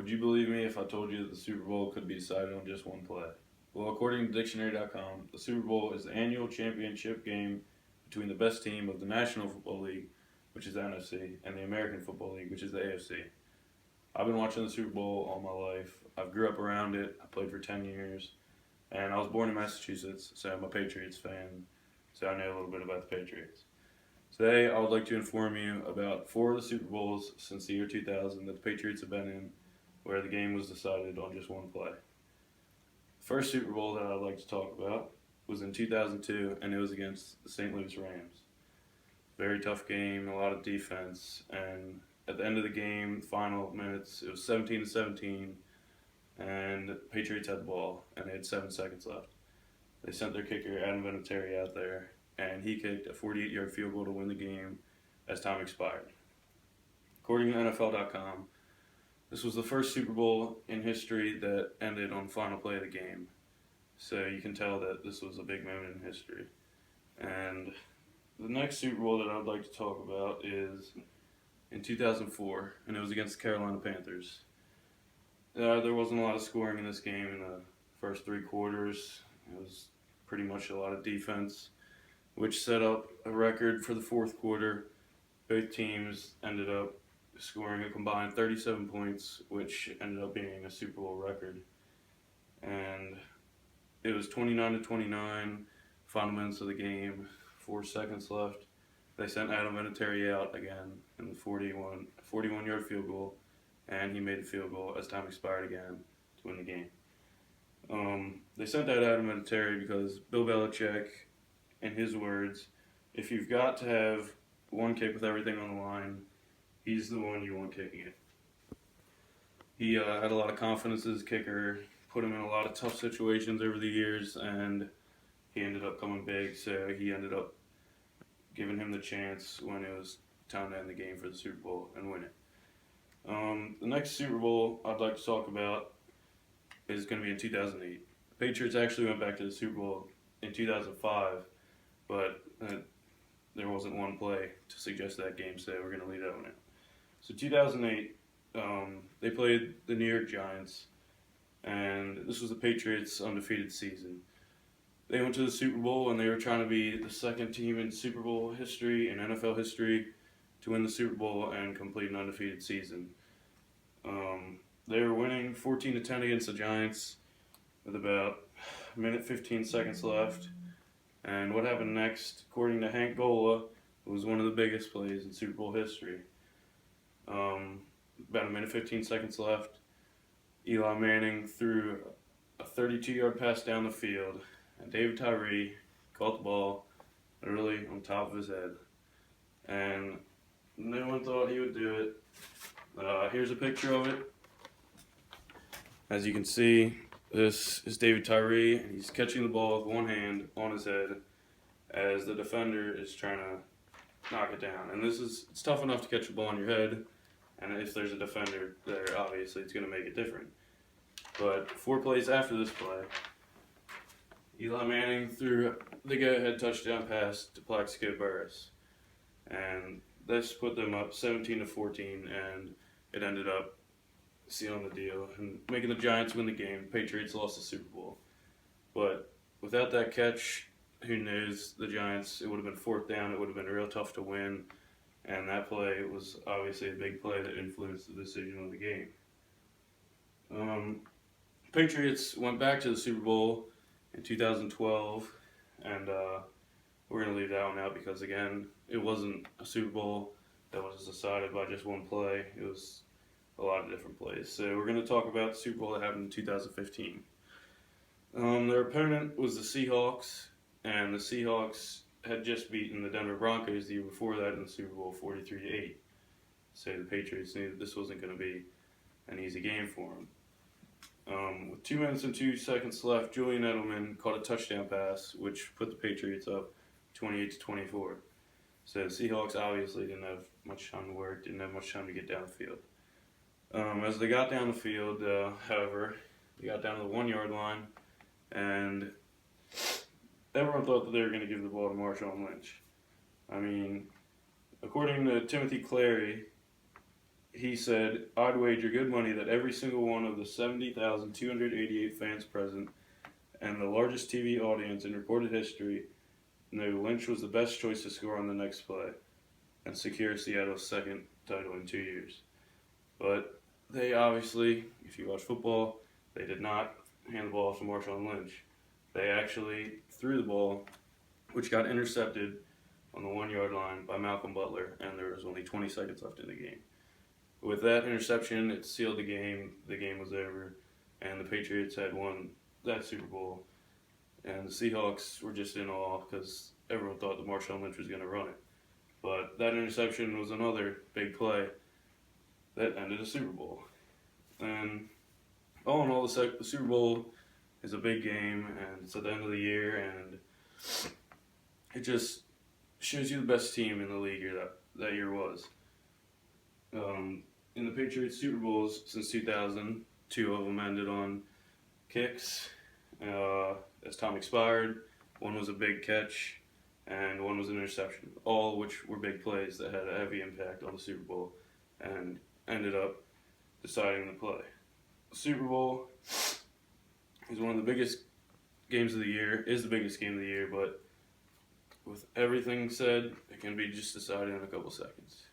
Would you believe me if I told you that the Super Bowl could be decided on just one play? Well, according to Dictionary.com, the Super Bowl is the annual championship game between the best team of the National Football League, which is the NFC, and the American Football League, which is the AFC. I've been watching the Super Bowl all my life. I grew up around it. I played for 10 years. And I was born in Massachusetts, so I'm a Patriots fan. So I know a little bit about the Patriots. Today, I would like to inform you about 4 of the Super Bowls since the year 2000 that the Patriots have been in, where the game was decided on just one play. The first Super Bowl that I'd like to talk about was in 2002, and it was against the St. Louis Rams. Very tough game, a lot of defense, and at the end of the game, final minutes, it was 17-17, and the Patriots had the ball, and they had 7 seconds left. They sent their kicker, Adam Vinatieri, out there, and he kicked a 48-yard field goal to win the game as time expired. According to NFL.com, this was the first Super Bowl in history that ended on the final play of the game. So you can tell that this was a big moment in history. And the next Super Bowl that I would like to talk about is in 2004, and it was against the Carolina Panthers. There wasn't a lot of scoring in this game in the first 3 quarters. It was pretty much a lot of defense, which set up a record for the fourth quarter. Both teams ended up scoring a combined 37 points, which ended up being a Super Bowl record. And it was 29-29, final minutes of the game, 4 seconds left. They sent Adam Vinatieri out again in the 41-yard field goal, and he made the field goal as time expired again to win the game. They sent out Adam Vinatieri because Bill Belichick, in his words, if you've got to have one kick with everything on the line, he's the one you want kicking it. He had a lot of confidence as a kicker, put him in a lot of tough situations over the years, and he ended up coming big, so he ended up giving him the chance when it was time to end the game for the Super Bowl and win it. The next Super Bowl I'd like to talk about is going to be in 2008. The Patriots actually went back to the Super Bowl in 2005, but there wasn't one play to suggest that game, so we're going to leave that one out. So 2008, they played the New York Giants, and this was the Patriots' undefeated season. They went to the Super Bowl, and they were trying to be the second team in Super Bowl history and NFL history to win the Super Bowl and complete an undefeated season. They were winning 14-10 against the Giants with about a minute 15 seconds left. And what happened next, according to Hank Gola, was one of the biggest plays in Super Bowl history. About a minute 15 seconds left. Eli Manning threw a 32-yard pass down the field, and David Tyree caught the ball literally on top of his head. And no one thought he would do it. Here's a picture of it. As you can see, this is David Tyree, and he's catching the ball with one hand on his head as the defender is trying to knock it down. And it's tough enough to catch a ball on your head, and if there's a defender there, obviously it's going to make it different. But 4 plays after this play, Eli Manning threw the go-ahead touchdown pass to Plaxico Burress. And this put them up 17-14, and it ended up sealing the deal and making the Giants win the game. Patriots lost the Super Bowl. But without that catch, who knows, the Giants, it would have been 4th down. It would have been real tough to win. And that play was obviously a big play that influenced the decision of the game. Patriots went back to the Super Bowl in 2012, and we're going to leave that one out because, again, it wasn't a Super Bowl that was decided by just one play. It was a lot of different plays. So we're going to talk about the Super Bowl that happened in 2015. Their opponent was the Seahawks, and the Seahawks had just beaten the Denver Broncos the year before that in the Super Bowl 43-8. So the Patriots knew that this wasn't going to be an easy game for them. With 2 minutes and 2 seconds left, Julian Edelman caught a touchdown pass, which put the Patriots up 28-24. So the Seahawks obviously didn't have much time to work, didn't have much time to get down the field. As they got down the field, however, they got down to the 1-yard line, and everyone thought that they were going to give the ball to Marshawn Lynch. I mean, according to Timothy Clary, he said, "I'd wager good money that every single one of the 70,288 fans present and the largest TV audience in recorded history knew Lynch was the best choice to score on the next play and secure Seattle's second title in 2 years." But they obviously, if you watch football, they did not hand the ball off to Marshawn Lynch. They actually threw the ball, which got intercepted on the 1 yard line by Malcolm Butler, and there was only 20 seconds left in the game. With that interception, it sealed the game. The game was over, and the Patriots had won that Super Bowl. And the Seahawks were just in awe because everyone thought that Marshawn Lynch was going to run it. But that interception was another big play that ended the Super Bowl. And all in all, the Super Bowl is a big game, and it's at the end of the year, and it just shows you the best team in the league that year was. In the Patriots Super Bowls since 2000, 2 of them ended on kicks as time expired. One was a big catch, and one was an interception, all which were big plays that had a heavy impact on the Super Bowl and ended up deciding the play. The Super Bowl is one of the biggest games of the year, is the biggest game of the year, but with everything said, it can be just decided in a couple seconds.